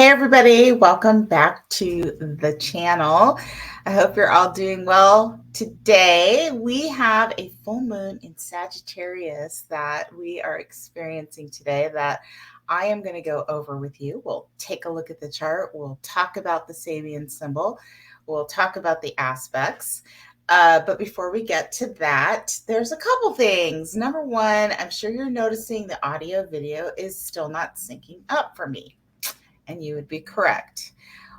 Hey everybody, welcome back to the channel. I hope you're all doing well. Today we have a full moon in Sagittarius that we are experiencing today that I am going to go over with you. We'll take a look at the chart. We'll talk about the Sabian symbol. We'll talk about the aspects. But before we get to that, there's a couple things. Number one, I'm sure you're noticing the audio video is still not syncing up for me. And you would be correct.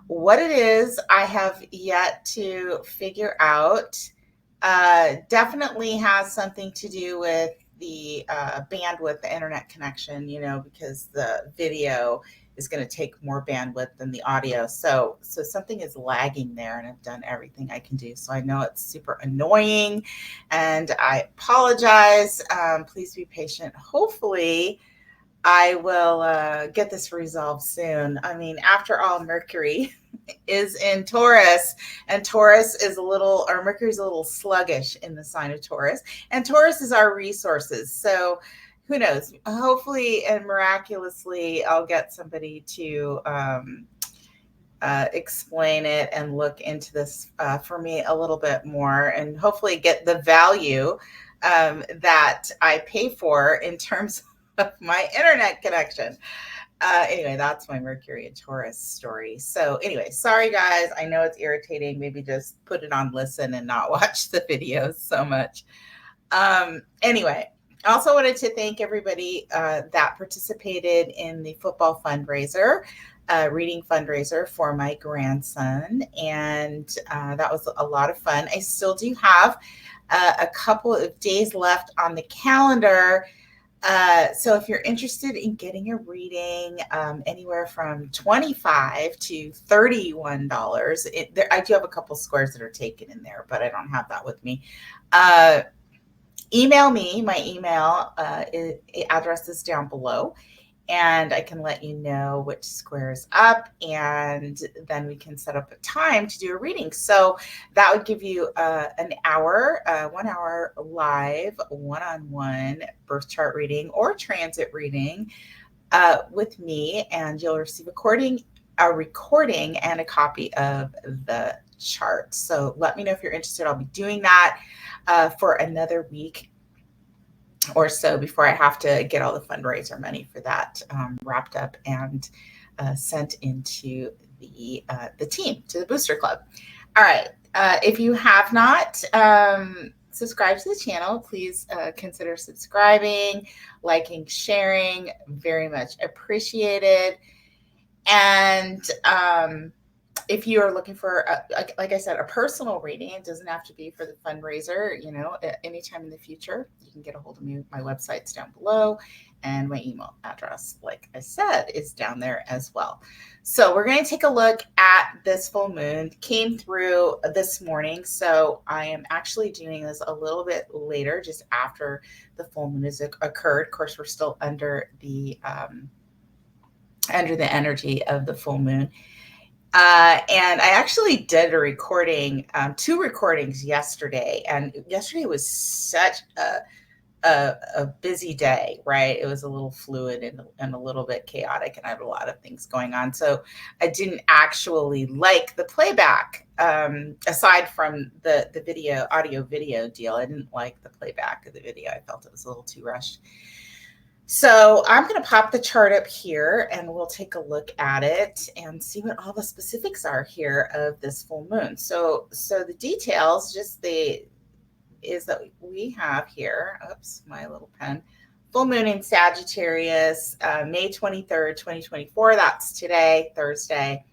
What it is, I have yet to figure out. Definitely has something to do with the bandwidth, the internet connection, because the video is going to take more bandwidth than the audio. So something is lagging there, and I've done everything I can do. So I know it's super annoying, and I apologize. Please be patient. Hopefully, I will get this resolved soon. I mean, after all, Mercury is in Taurus, and Taurus is Mercury's a little sluggish in the sign of Taurus, and Taurus is our resources. So who knows? Hopefully and miraculously, I'll get somebody to explain it and look into this for me a little bit more, and hopefully get the value that I pay for in terms of my internet connection. Anyway, that's my Mercury and Taurus story. So anyway, sorry guys. I know it's irritating. Maybe just put it on listen and not watch the videos so much. Anyway, I also wanted to thank everybody that participated in the football fundraiser, reading fundraiser for my grandson. And that was a lot of fun. I still do have a couple of days left on the calendar. So if you're interested in getting a reading, anywhere from $25 to $31, I do have a couple squares that are taken in there, but I don't have that with me. Email me. My email address is down below, and I can let you know which square is up, and then we can set up a time to do a reading. So that would give you an hour, 1 hour live one-on-one birth chart reading or transit reading with me, and you'll receive a recording and a copy of the chart. So let me know if you're interested. I'll be doing that for another week or so before I have to get all the fundraiser money for that wrapped up and sent into the team, to the booster club. All right. If you have not subscribed to the channel, please consider subscribing, liking, sharing. Very much appreciated. And if you are looking for, like I said, a personal reading, it doesn't have to be for the fundraiser, anytime in the future, you can get a hold of me. My website's down below, and my email address, like I said, is down there as well. So we're going to take a look at this full moon. Came through this morning, so I am actually doing this a little bit later, just after the full moon has occurred. Of course, we're still under the energy of the full moon. And I actually did a recording, 2 recordings yesterday, and yesterday was such a busy day, right? It was a little fluid and a little bit chaotic, and I had a lot of things going on. So I didn't actually like the playback, aside from the audio video deal. I didn't like the playback of the video. I felt it was a little too rushed. So I'm going to pop the chart up here, and we'll take a look at it and see what all the specifics are here of this full moon. So the details is that we have here, oops, my little pen, full moon in Sagittarius, May 23rd, 2024. That's today, Thursday.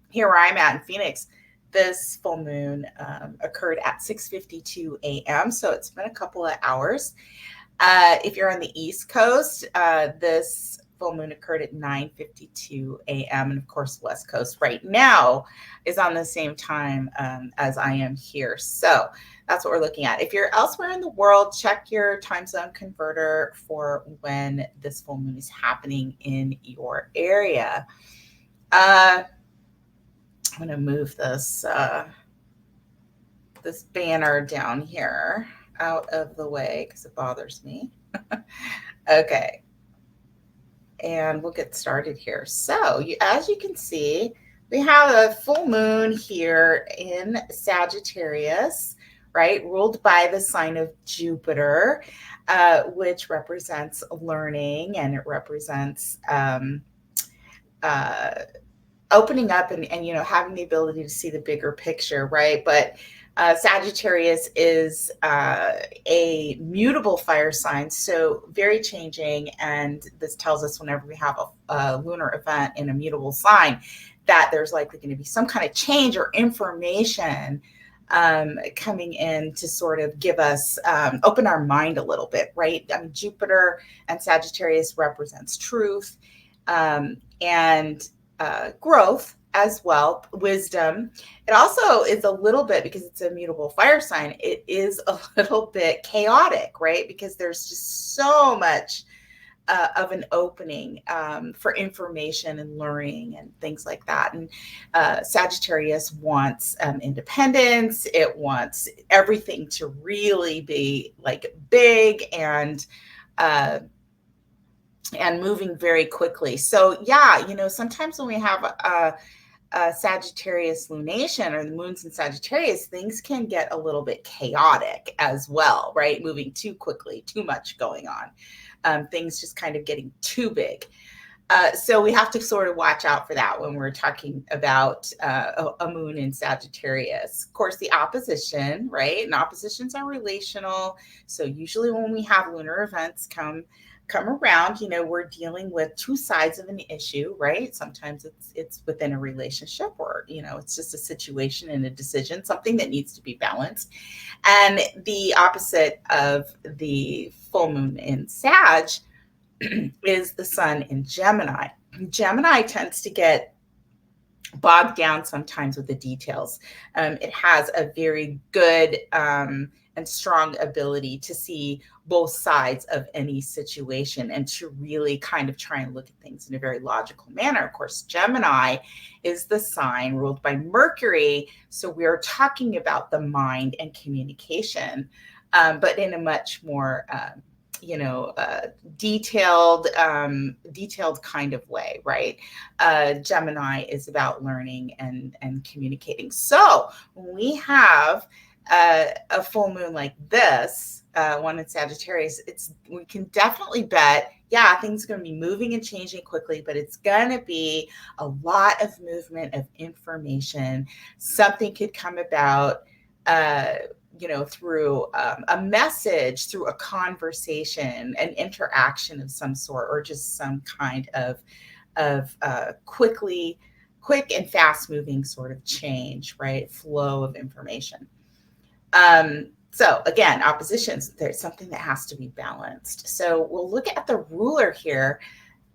Here where I'm at in Phoenix, this full moon occurred at 6:52 a.m. So it's been a couple of hours. If you're on the East Coast, this full moon occurred at 9:52 a.m. And of course, West Coast right now is on the same time as I am here. So that's what we're looking at. If you're elsewhere in the world, check your time zone converter for when this full moon is happening in your area. I'm going to move this banner down here out of the way because it bothers me. Okay. and we'll get started here. So as you can see, we have a full moon here in Sagittarius, right? Ruled by the sign of Jupiter, which represents learning, and it represents uh, opening up and having the ability to see the bigger picture, right? But Sagittarius is a mutable fire sign, so very changing. And this tells us whenever we have a lunar event in a mutable sign, that there's likely going to be some kind of change or information coming in to sort of give us, open our mind a little bit, right? I mean, Jupiter and Sagittarius represents truth, and growth as well, wisdom. It also is a little bit, because it's a mutable fire sign, it is a little bit chaotic, right? Because there's just so much of an opening for information and learning and things like that. And Sagittarius wants independence. It wants everything to really be like big and moving very quickly. So yeah, sometimes when we have a Sagittarius lunation, or the moon's in Sagittarius, things can get a little bit chaotic as well, right? Moving too quickly, too much going on, things just kind of getting too big. So we have to sort of watch out for that when we're talking about a moon in Sagittarius. Of course, the opposition, right? And oppositions are relational. So usually when we have lunar events come around, we're dealing with two sides of an issue, right? Sometimes it's within a relationship, or it's just a situation and a decision, something that needs to be balanced. And the opposite of the full moon in Sag is the sun in Gemini. Gemini tends to get bogged down sometimes with the details. It has a very good and strong ability to see both sides of any situation and to really kind of try and look at things in a very logical manner. Of course, Gemini is the sign ruled by Mercury. So we are talking about the mind and communication, but in a much more detailed kind of way, right? Gemini is about learning and communicating. So when we have a full moon like this, one in Sagittarius, we can definitely bet, things are going to be moving and changing quickly, but it's going to be a lot of movement of information. Something could come about through a message, through a conversation, an interaction of some sort, or just some kind of quick and fast moving sort of change, right? Flow of information. So again, oppositions, there's something that has to be balanced. So we'll look at the ruler here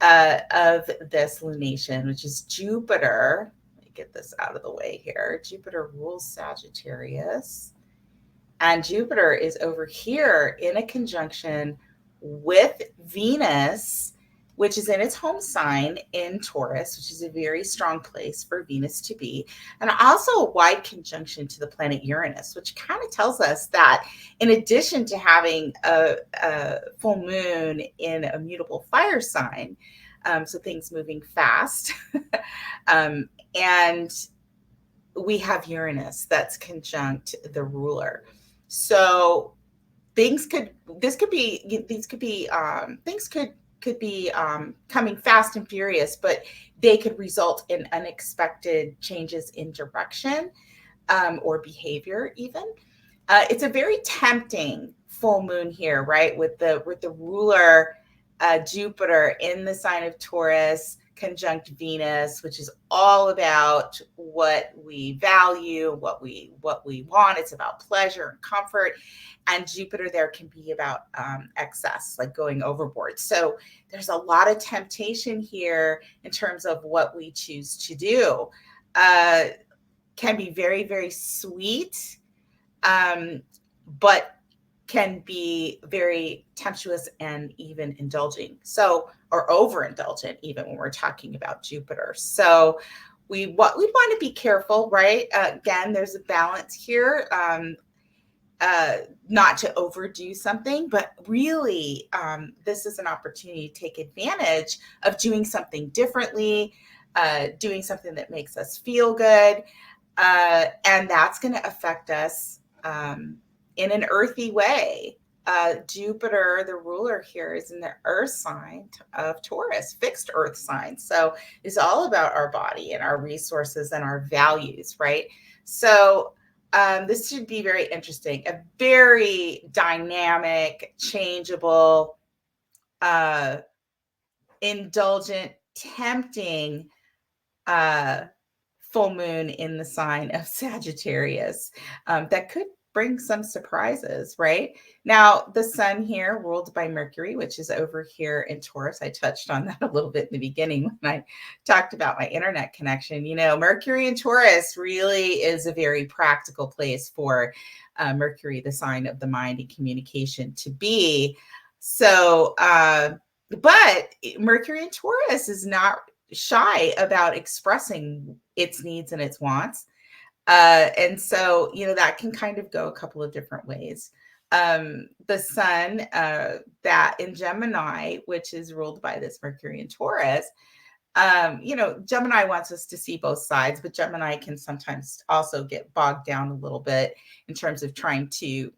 of this lunation, which is Jupiter. Let me get this out of the way here. Jupiter rules Sagittarius. And Jupiter is over here in a conjunction with Venus, which is in its home sign in Taurus, which is a very strong place for Venus to be. And also a wide conjunction to the planet Uranus, which kind of tells us that in addition to having a full moon in a mutable fire sign, so things moving fast, and we have Uranus that's conjunct the ruler. So things could be coming fast and furious, but they could result in unexpected changes in direction or behavior even. It's a very tempting full moon here, right? With the ruler Jupiter in the sign of Taurus, conjunct Venus, which is all about what we value, what we want. It's about pleasure and comfort. And Jupiter there can be about excess, like going overboard. So there's a lot of temptation here in terms of what we choose to do. Can be very, very sweet, but can be very tempestuous and even indulging. So, or overindulgent, even when we're talking about Jupiter. So we want to be careful, right? Again, there's a balance here. not to overdo something, but really, this is an opportunity to take advantage of doing something differently, doing something that makes us feel good. And that's going to affect us in an earthy way. Jupiter, the ruler here, is in the earth sign of Taurus, fixed earth sign. So it's all about our body and our resources and our values, right? So this should be very interesting, a very dynamic, changeable, indulgent, tempting full moon in the sign of Sagittarius that could bring some surprises, right? Now, the sun here ruled by Mercury, which is over here in Taurus. I touched on that a little bit in the beginning when I talked about my internet connection. You know, Mercury in Taurus really is a very practical place for Mercury, the sign of the mind and communication, to be. So, but Mercury in Taurus is not shy about expressing its needs and its wants. And so, you know, that can kind of go a couple of different ways. The sun that in Gemini, which is ruled by this Mercury in Taurus, you know, Gemini wants us to see both sides, but Gemini can sometimes also get bogged down a little bit in terms of trying to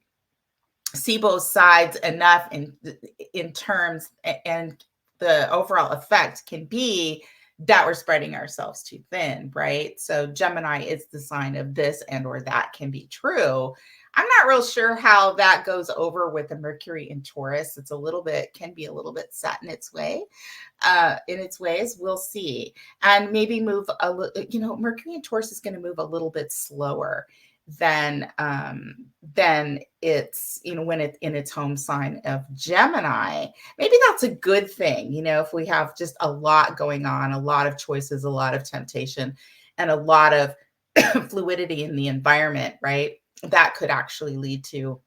see both sides enough in terms, and the overall effect can be that we're spreading ourselves too thin, right? So Gemini is the sign of this and or that can be true. I'm not real sure how that goes over with the Mercury in Taurus. It's a little bit, can be a little bit set in its way, in its ways. We'll see. And maybe move a little, you know, Mercury in Taurus is going to move a little bit slower than it's, you know, when it's in its home sign of Gemini. Maybe that's a good thing, you know, if we have just a lot going on, a lot of choices, a lot of temptation, and a lot of fluidity in the environment, right? That could actually lead to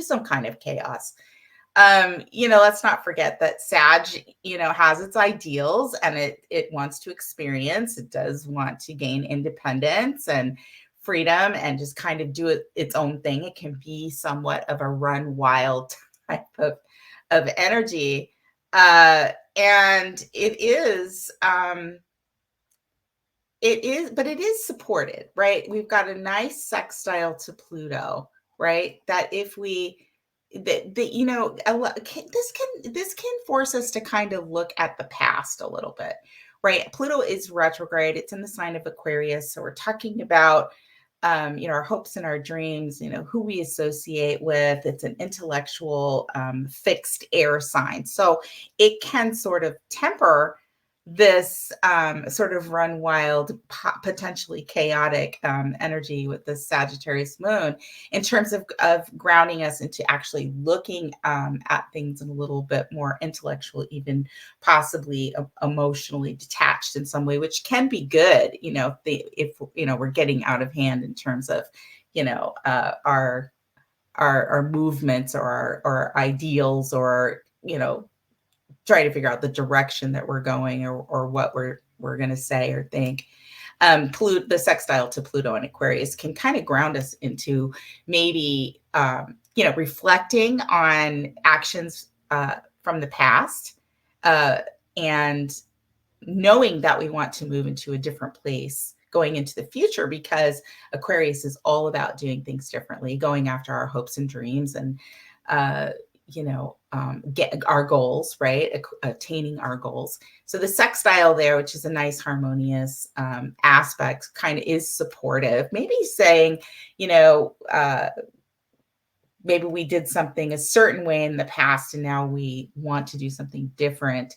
some kind of chaos. You know, let's not forget that Sag, you know, has its ideals and it wants to experience, it does want to gain independence and freedom and just kind of do its own thing. It can be somewhat of a run wild type of energy. And it is, but it is supported, right? We've got a nice sextile to Pluto, right? That if we, that you know, this can force us to kind of look at the past a little bit, right? Pluto is retrograde. It's in the sign of Aquarius, so we're talking about you know, our hopes and our dreams, you know, who we associate with. It's an intellectual, fixed air sign. So it can sort of temper this sort of run wild, potentially chaotic energy with the Sagittarius moon in terms of grounding us into actually looking at things in a little bit more intellectual, even possibly emotionally detached in some way, which can be good, you know, if you know, we're getting out of hand in terms of, you know, our movements or our ideals, or, you know, try to figure out the direction that we're going, or what we're going to say or think. The sextile to Pluto and Aquarius can kind of ground us into maybe, you know, reflecting on actions from the past, and knowing that we want to move into a different place going into the future, because Aquarius is all about doing things differently, going after our hopes and dreams, and you know, get our goals, right? Attaining our goals. So the sextile there, which is a nice harmonious aspect, kind of is supportive. Maybe saying, you know, maybe we did something a certain way in the past and now we want to do something different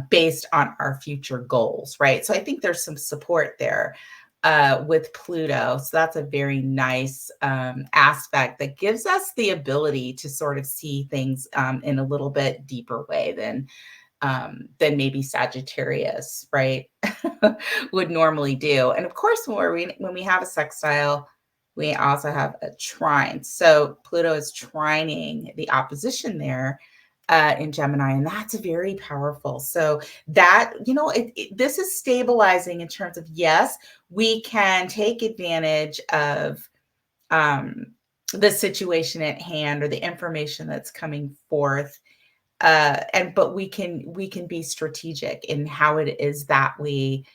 based on our future goals, right? So I think there's some support there with Pluto. So that's a very nice aspect that gives us the ability to sort of see things in a little bit deeper way than maybe Sagittarius, right, would normally do. And of course, when we have a sextile, we also have a trine. So Pluto is trining the opposition there in Gemini, and that's very powerful. So that, you know, this is stabilizing in terms of, yes, we can take advantage of the situation at hand or the information that's coming forth. But we can be strategic in how it is that we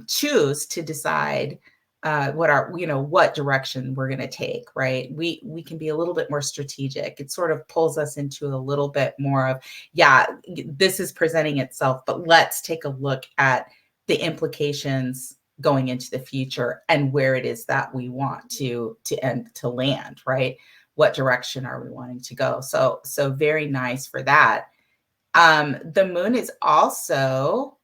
choose to decide what direction we're going to take, right? We can be a little bit more strategic. It sort of pulls us into a little bit more of, yeah, this is presenting itself, but let's take a look at the implications going into the future and where it is that we want to land, right? What direction are we wanting to go? So very nice for that. The moon is also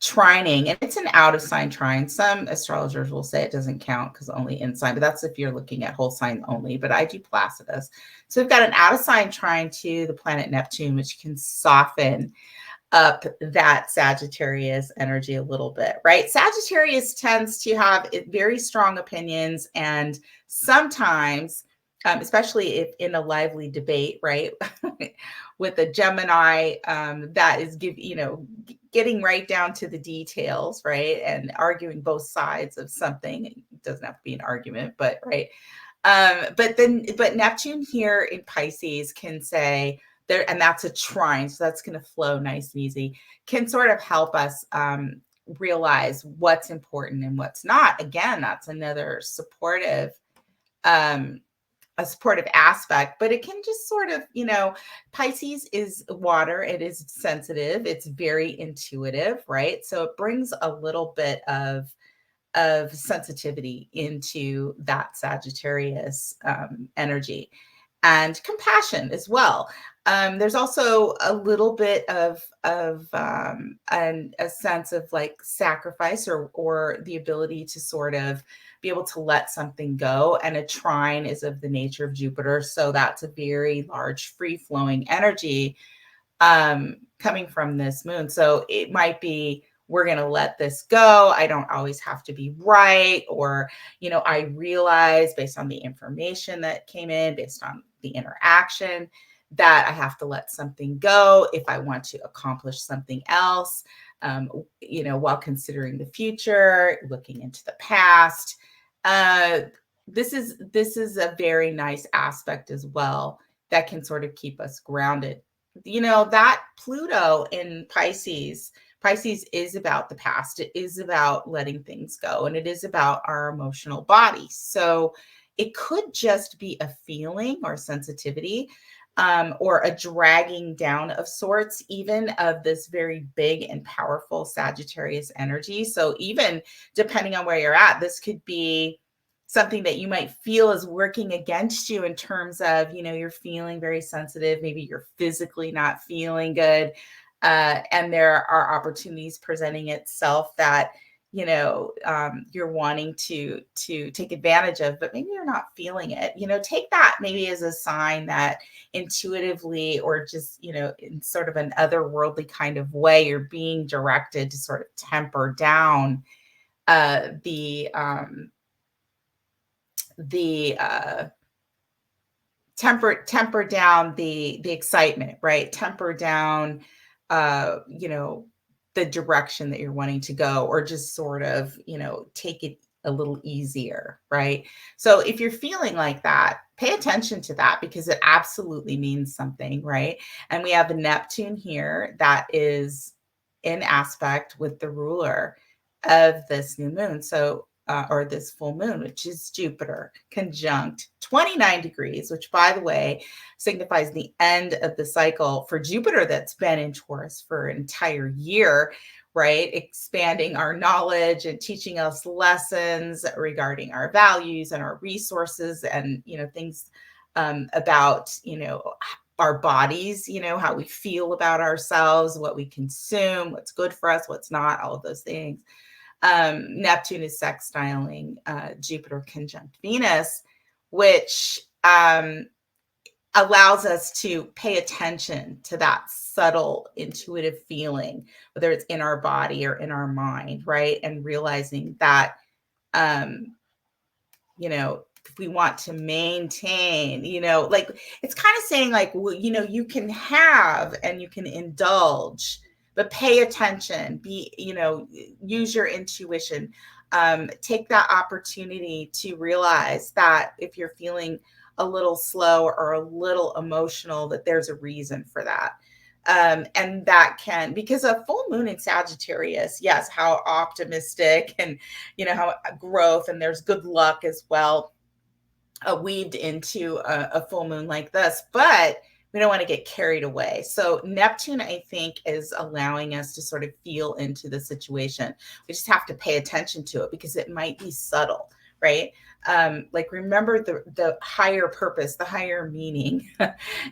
trining, and it's an out of sign trine. Some astrologers will say it doesn't count because only in sign, but that's if you're looking at whole sign only. But I do Placidus. So we've got an out of sign trine to the planet Neptune, which can soften up that Sagittarius energy a little bit, right? Sagittarius tends to have very strong opinions, and sometimes, especially if in a lively debate, right, with a Gemini, that is getting right down to the details, right, and arguing both sides of something. It doesn't have to be an argument, but right. But Neptune here in Pisces can say there, and that's a trine, so that's going to flow nice and easy, can sort of help us realize what's important and what's not. Again, that's another supportive a supportive aspect, but it can just sort of, Pisces is water. It is sensitive. It's very intuitive, right? So it brings a little bit of sensitivity into that Sagittarius energy, and compassion as well. There's also a little bit of a sense of like sacrifice or the ability to sort of be able to let something go. And a trine is of the nature of Jupiter, so that's a very large free flowing energy coming from this moon. So it might be, we're going to let this go. I don't always have to be right. Or, I realize based on the information that came in, based on the interaction, that I have to let something go if I want to accomplish something else, while considering the future, looking into the past. This is a very nice aspect as well that can sort of keep us grounded. That Pluto in Pisces is about the past. It is about letting things go, and it is about our emotional body. So it could just be a feeling or sensitivity, or a dragging down of sorts, even of this very big and powerful Sagittarius energy. So even depending on where you're at, this could be something that you might feel is working against you in terms of, you're feeling very sensitive. Maybe you're physically not feeling good. And there are opportunities presenting itself that, you're wanting to take advantage of, but maybe you're not feeling it. Take that maybe as a sign that intuitively, or just, in sort of an otherworldly kind of way, you're being directed to sort of temper down temper down the excitement, right? Temper down, the direction that you're wanting to go, or just sort of, take it a little easier, right? So if you're feeling like that, pay attention to that, because it absolutely means something, right? And we have a Neptune here that is in aspect with the ruler of this new moon. So or this full moon, which is Jupiter, conjunct 29 degrees, which, by the way, signifies the end of the cycle for Jupiter that's been in Taurus for an entire year, right? Expanding our knowledge and teaching us lessons regarding our values and our resources, and, things about, our bodies, how we feel about ourselves, what we consume, what's good for us, what's not, all of those things. Neptune is sextiling Jupiter conjunct Venus, which allows us to pay attention to that subtle intuitive feeling, whether it's in our body or in our mind, right? And realizing that, if we want to maintain, like, it's kind of saying like, well, you can have and you can indulge, but pay attention, use your intuition. take that opportunity to realize that if you're feeling a little slow or a little emotional, that there's a reason for that. And that can, because a full moon in Sagittarius, yes, how optimistic and, how growth and there's good luck as well, weaved into a full moon like this, but we don't want to get carried away. So Neptune, I think, is allowing us to sort of feel into the situation. We just have to pay attention to it because it might be subtle, right? Like remember the higher purpose, the higher meaning,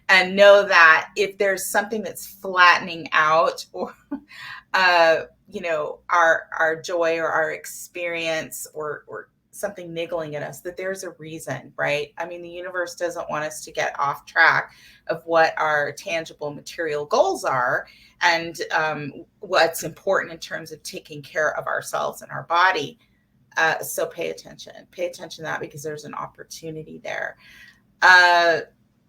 and know that if there's something that's flattening out or our joy or our experience or something niggling at us, that there's a reason, right? I mean, the universe doesn't want us to get off track of what our tangible material goals are and what's important in terms of taking care of ourselves and our body. So pay attention to that because there's an opportunity there.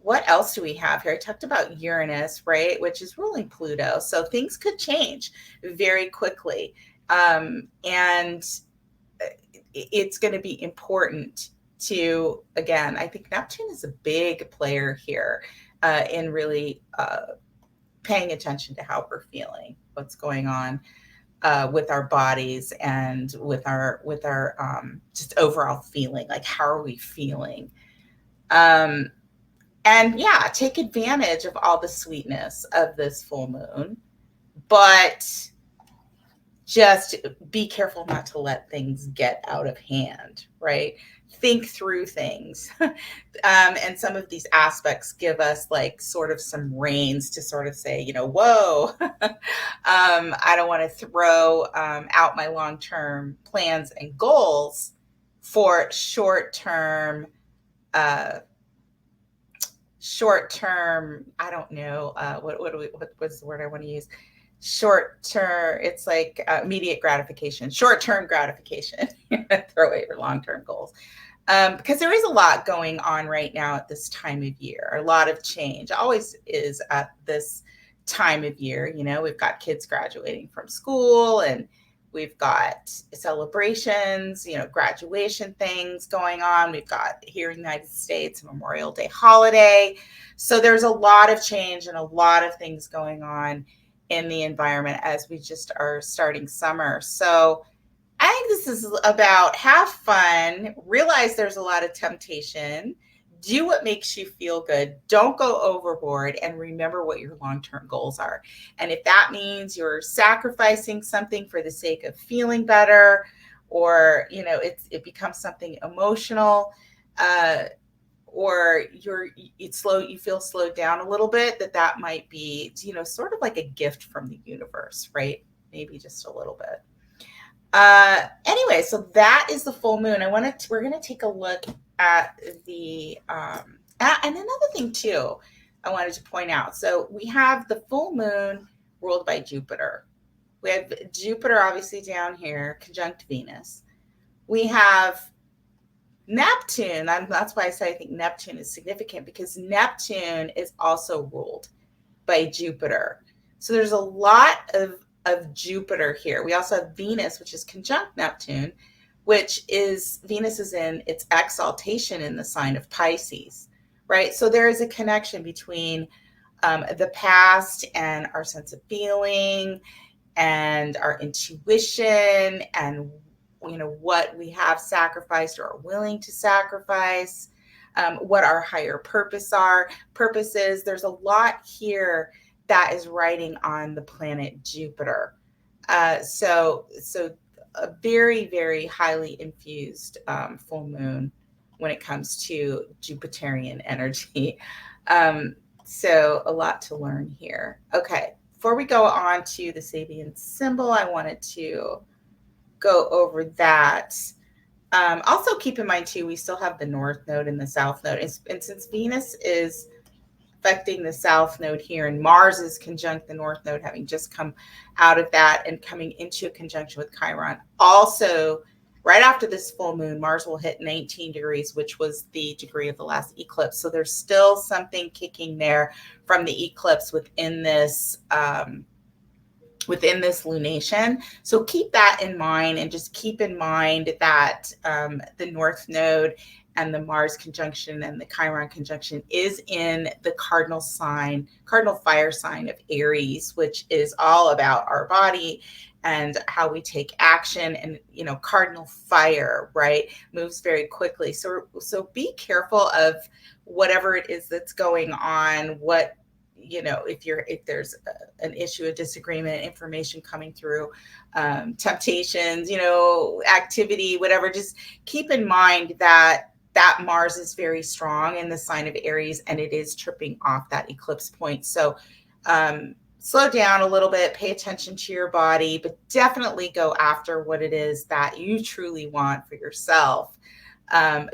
What else do we have here? I talked about Uranus, right, which is ruling Pluto. So things could change very quickly. And it's going to be important to, again, I think Neptune is a big player here in really paying attention to how we're feeling, what's going on with our bodies and with our just overall feeling, like how are we feeling? And yeah, take advantage of all the sweetness of this full moon, but just be careful not to let things get out of hand, right? Think through things. And some of these aspects give us like sort of some reins to sort of say, whoa, I don't want to throw out my long-term plans and goals for short-term, I don't know, what's the word I want to use? Short-term, it's like immediate gratification, short-term gratification, throw away your long-term goals. Because there is a lot going on right now at this time of year, a lot of change, always is at this time of year. We've got kids graduating from school and we've got celebrations, graduation things going on. We've got here in the United States, Memorial Day holiday. So there's a lot of change and a lot of things going on in the environment as we just are starting summer. So I think this is about have fun, realize there's a lot of temptation, do what makes you feel good, don't go overboard, and remember what your long-term goals are. And if that means you're sacrificing something for the sake of feeling better, or it becomes something emotional, or you feel slowed down a little bit, that might be, sort of like a gift from the universe, right? Maybe just a little bit. Anyway, so that is the full moon. We're going to take a look at the, and another thing too, I wanted to point out. So we have the full moon ruled by Jupiter. We have Jupiter obviously down here, conjunct Venus. We have Neptune. That's why I say I think Neptune is significant, because Neptune is also ruled by Jupiter. So there's a lot of Jupiter here. We also have Venus, which is conjunct Neptune, which is Venus is in its exaltation in the sign of Pisces, right? So there is a connection between the past and our sense of feeling and our intuition and what we have sacrificed or are willing to sacrifice, what our higher purposes. There's a lot here that is riding on the planet Jupiter. So a very, very highly infused full moon when it comes to Jupiterian energy. So a lot to learn here. Okay, before we go on to the Sabian symbol, I wanted to go over that. Also keep in mind too, we still have the North Node and the South Node. And since Venus is affecting the South Node here, and Mars is conjunct the North Node, having just come out of that and coming into a conjunction with Chiron. Also, right after this full moon, Mars will hit 19 degrees, which was the degree of the last eclipse. So there's still something kicking there from the eclipse within this within this lunation. So keep that in mind, and just keep in mind that the North Node and the Mars conjunction and the Chiron conjunction is in the cardinal fire sign of Aries, which is all about our body and how we take action. And cardinal fire, right, moves very quickly. So be careful of whatever it is that's going on. If there's an issue, a disagreement, information coming through, temptations, activity, whatever, just keep in mind that Mars is very strong in the sign of Aries, and it is tripping off that eclipse point. So slow down a little bit, pay attention to your body, but definitely go after what it is that you truly want for yourself.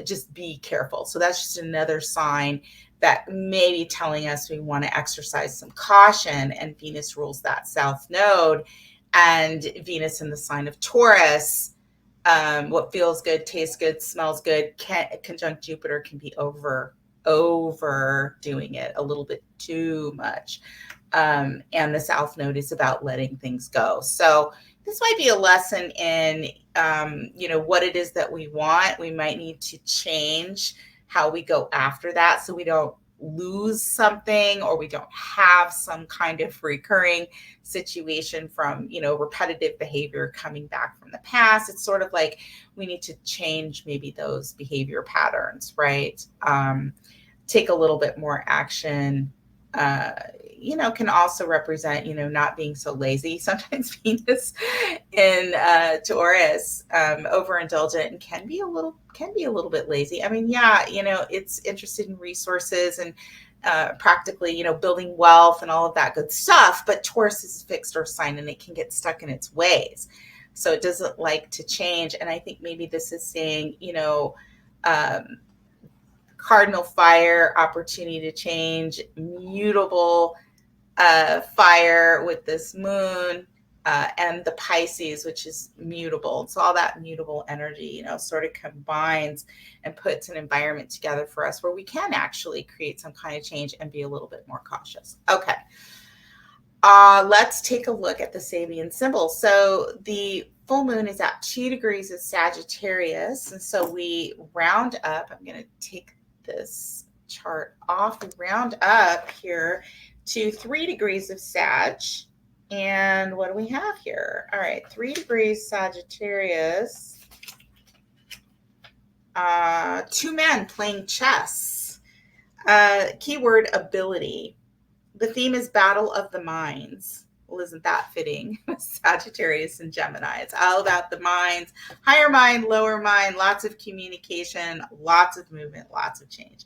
Just be careful. So that's just another sign that may be telling us we want to exercise some caution. And Venus rules that South Node, and Venus in the sign of Taurus. What feels good, tastes good, smells good, conjunct Jupiter can be overdoing it a little bit too much. And the South Node is about letting things go. So this might be a lesson in, what it is that we want. We might need to change how we go after that, so we don't lose something, or we don't have some kind of recurring situation from, repetitive behavior coming back from the past. It's sort of like we need to change maybe those behavior patterns, right? Take a little bit more action. Can also represent, not being so lazy. Sometimes Venus in Taurus, overindulgent, and can be a little bit lazy. I mean, it's interested in resources and practically, building wealth and all of that good stuff. But Taurus is a fixed earth sign, and it can get stuck in its ways. So it doesn't like to change. And I think maybe this is saying, cardinal fire, opportunity to change, mutable fire with this moon, and the Pisces, which is mutable. So all that mutable energy, sort of combines and puts an environment together for us where we can actually create some kind of change and be a little bit more cautious. Okay. Let's take a look at the Sabian symbol. So the full moon is at 2 degrees of Sagittarius. And so we round up. I'm going to take this chart off. We round up here to 3 degrees of Sag. And what do we have here? All right, 3 degrees Sagittarius. 2 men playing chess. Keyword ability. The theme is battle of the minds. Well, isn't that fitting? Sagittarius and Gemini. It's all about the minds, higher mind, lower mind, lots of communication, lots of movement, lots of change.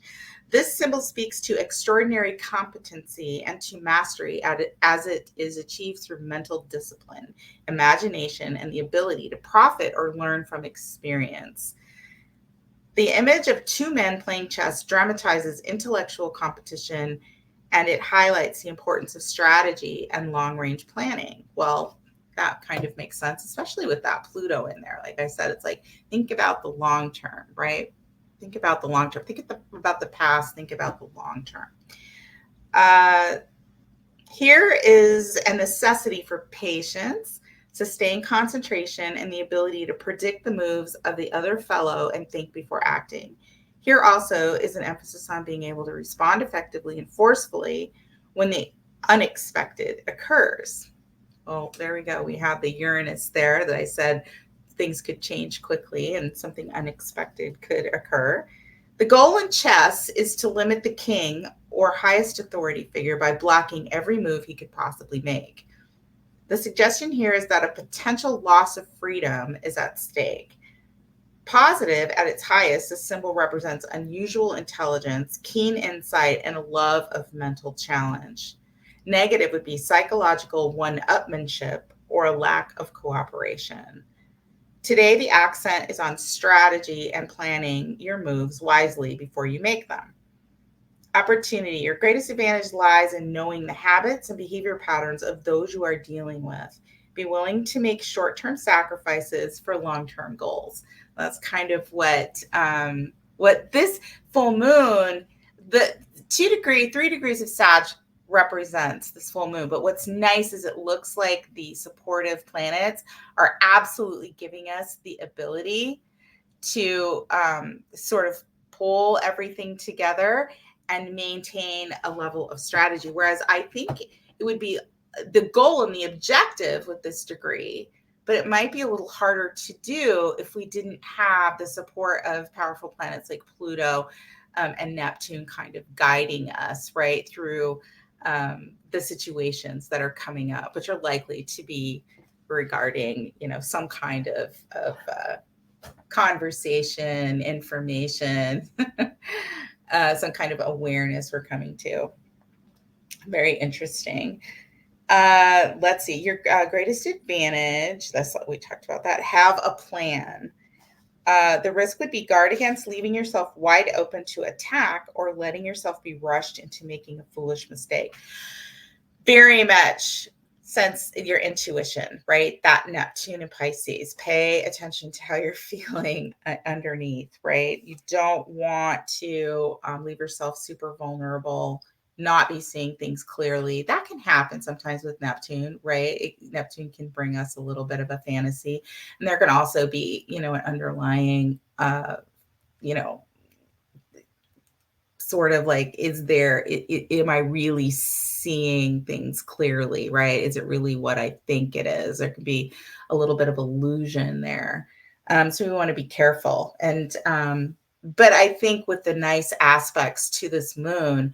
This symbol speaks to extraordinary competency and to mastery as it is achieved through mental discipline, imagination, and the ability to profit or learn from experience. The image of 2 men playing chess dramatizes intellectual competition, and it highlights the importance of strategy and long-range planning. Well, that kind of makes sense, especially with that Pluto in there. Like I said, it's like, think about the long term, right? Think about the long term. Think about the past. Think about the long term. Here is a necessity for patience, sustained concentration, and the ability to predict the moves of the other fellow and think before acting. Here also is an emphasis on being able to respond effectively and forcefully when the unexpected occurs. Well, there we go. We have the Uranus there that I said things could change quickly and something unexpected could occur. The goal in chess is to limit the king or highest authority figure by blocking every move he could possibly make. The suggestion here is that a potential loss of freedom is at stake. Positive at its highest, this symbol represents unusual intelligence, keen insight, and a love of mental challenge. Negative would be psychological one-upmanship or a lack of cooperation. Today, the accent is on strategy and planning your moves wisely before you make them. Opportunity. Your greatest advantage lies in knowing the habits and behavior patterns of those you are dealing with. Be willing to make short-term sacrifices for long-term goals. That's kind of what this full moon, the 3 degrees of Sag represents this full moon. But what's nice is it looks like the supportive planets are absolutely giving us the ability to sort of pull everything together and maintain a level of strategy. Whereas I think it would be the goal and the objective with this degree, but it might be a little harder to do if we didn't have the support of powerful planets like Pluto and Neptune kind of guiding us right through the situations that are coming up, which are likely to be regarding, some kind of conversation, information, some kind of awareness we're coming to. Very interesting. Let's see, your greatest advantage, that's what we talked about that, have a plan. The risk would be guard against leaving yourself wide open to attack or letting yourself be rushed into making a foolish mistake. Very much sense your intuition, right? That Neptune and Pisces. Pay attention to how you're feeling underneath, right? You don't want to leave yourself super vulnerable, not be seeing things clearly. That can happen sometimes with Neptune, right? Neptune can bring us a little bit of a fantasy. And there can also be, an underlying, sort of like, am I really seeing things clearly, right? Is it really what I think it is? There could be a little bit of illusion there. So we want to be careful. And, but I think with the nice aspects to this moon,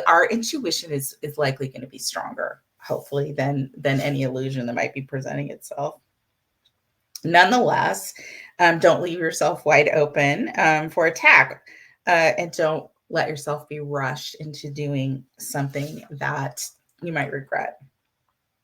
our intuition is likely going to be stronger, hopefully, than any illusion that might be presenting itself. Nonetheless, don't leave yourself wide open for attack. And don't let yourself be rushed into doing something that you might regret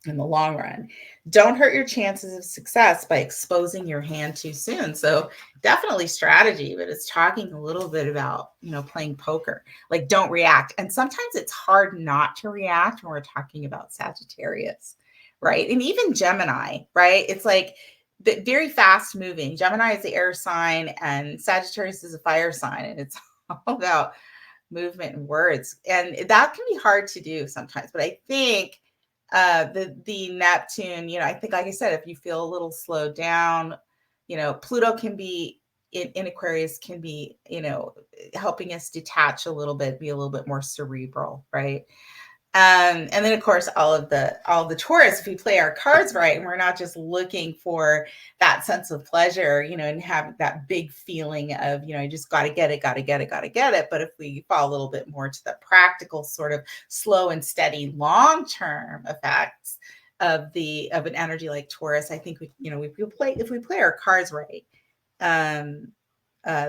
in the long run. Don't hurt your chances of success by exposing your hand too soon. So definitely strategy, but it's talking a little bit about, playing poker. Like, don't react. And sometimes it's hard not to react when we're talking about Sagittarius, right? And even Gemini, right? It's like, very fast moving. Gemini is the air sign and Sagittarius is a fire sign. And it's all about movement and words. And that can be hard to do sometimes. But I think the Neptune, I think, like I said, if you feel a little slowed down, Pluto can be in Aquarius can be, helping us detach a little bit, be a little bit more cerebral, right? And then of course, all the Taurus, if we play our cards right, and we're not just looking for that sense of pleasure, and have that big feeling of, I just got to get it. But if we fall a little bit more to the practical sort of slow and steady long-term effects of an energy like Taurus, I think if we play our cards right,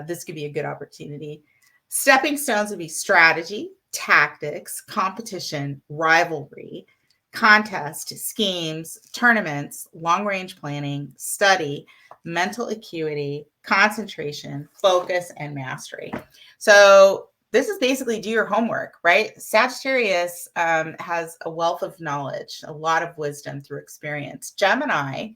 this could be a good opportunity. Stepping stones would be strategy, tactics, competition, rivalry, contest, schemes, tournaments, long-range planning, study, mental acuity, concentration, focus, and mastery. So this is basically do your homework, right? Sagittarius has a wealth of knowledge, a lot of wisdom through experience. Gemini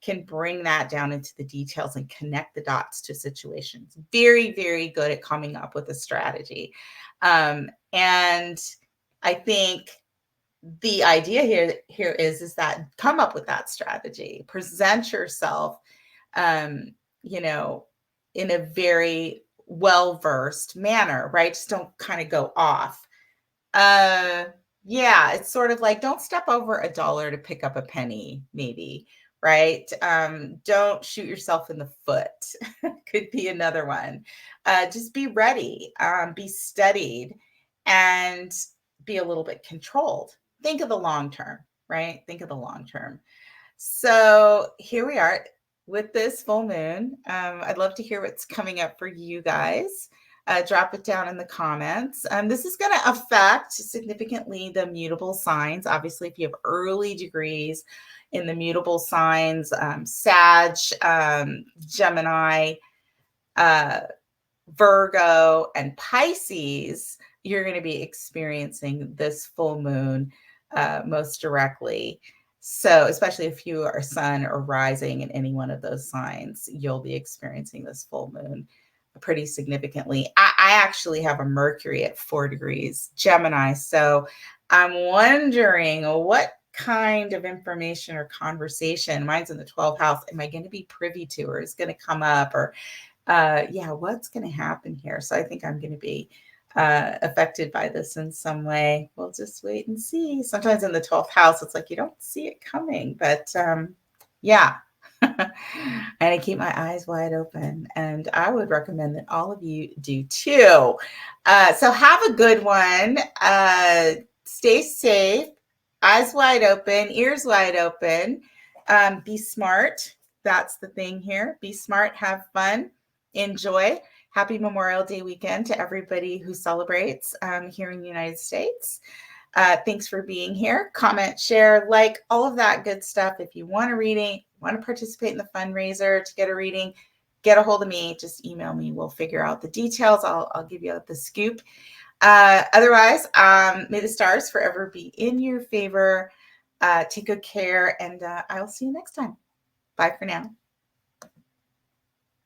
can bring that down into the details and connect the dots to situations. Very, very good at coming up with a strategy. And I think the idea here is that come up with that strategy, present yourself, in a very well-versed manner, right? Just don't kind of go off. Yeah, it's sort of like, don't step over $1 to pick up a penny, maybe, right? Don't shoot yourself in the foot. Could be another one. Just be ready, be studied, and be a little bit controlled. Think of the long term, right? Think of the long term. So here we are with this full moon. I'd love to hear what's coming up for you guys. Drop it down in the comments. This is going to affect significantly the mutable signs. Obviously, if you have early degrees in the mutable signs, Sag, Gemini, Virgo, and Pisces, you're going to be experiencing this full moon most directly. So especially if you are sun or rising in any one of those signs, you'll be experiencing this full moon pretty significantly. I I actually have a Mercury at 4 degrees Gemini. So I'm wondering what kind of information or conversation, mine's in the 12th house, am I going to be privy to, or is going to come up, or what's going to happen here? So I think I'm going to be affected by this in some way. We'll just wait and see. Sometimes in the 12th house, it's like you don't see it coming, but yeah. And I keep my eyes wide open, and I would recommend that all of you do too. So have a good one. Stay safe, eyes wide open, ears wide open. Be smart. That's the thing here. Be smart, have fun, enjoy. Happy Memorial Day weekend to everybody who celebrates here in the United States. Thanks for being here. Comment, share, like, all of that good stuff. If you want a reading, want to participate in the fundraiser to get a reading, get a hold of me. Just email me. We'll figure out the details. I'll give you the scoop. Otherwise, may the stars forever be in your favor. Take good care, and I'll see you next time. Bye for now.